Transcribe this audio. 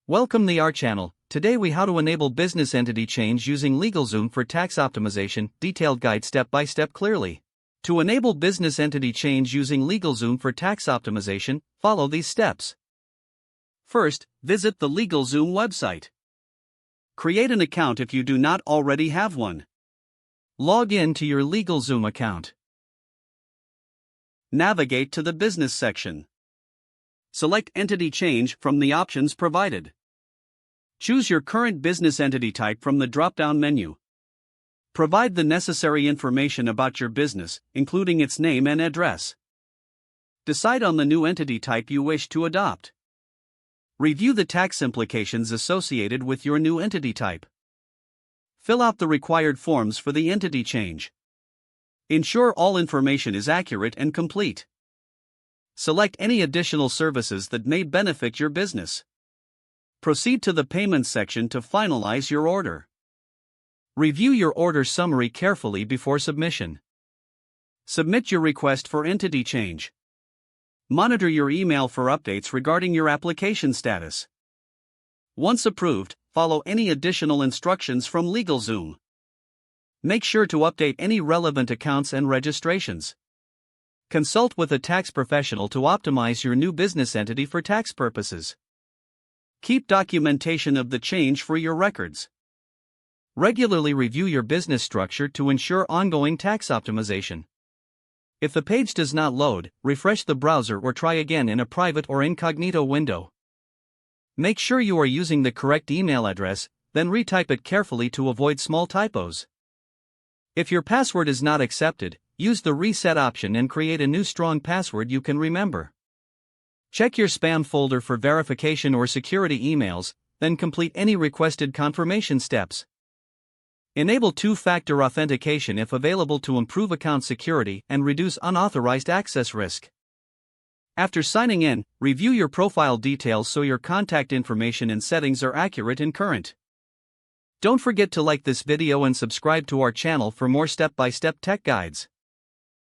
Welcome to our channel. Today we how to enable business entity change using LegalZoom for tax optimization, detailed guide step by step clearly. To enable business entity change using LegalZoom for tax optimization, follow these steps. First, visit the LegalZoom website. Create an account if you do not already have one. Log in to your LegalZoom account. Navigate to the business section. Select Entity Change from the options provided. Choose your current business entity type from the drop-down menu. Provide the necessary information about your business, including its name and address. Decide on the new entity type you wish to adopt. Review the tax implications associated with your new entity type. Fill out the required forms for the entity change. Ensure all information is accurate and complete. Select any additional services that may benefit your business. Proceed to the Payments section to finalize your order. Review your order summary carefully before submission. Submit your request for entity change. Monitor your email for updates regarding your application status. Once approved, follow any additional instructions from LegalZoom. Make sure to update any relevant accounts and registrations. Consult with a tax professional to optimize your new business entity for tax purposes. Keep documentation of the change for your records. Regularly review your business structure to ensure ongoing tax optimization. If the page does not load, refresh the browser or try again in a private or incognito window. Make sure you are using the correct email address, then retype it carefully to avoid small typos. If your password is not accepted, use the reset option and create a new strong password you can remember. Check your spam folder for verification or security emails, then complete any requested confirmation steps. Enable two-factor authentication if available to improve account security and reduce unauthorized access risk. After signing in, review your profile details so your contact information and settings are accurate and current. Don't forget to like this video and subscribe to our channel for more step-by-step tech guides.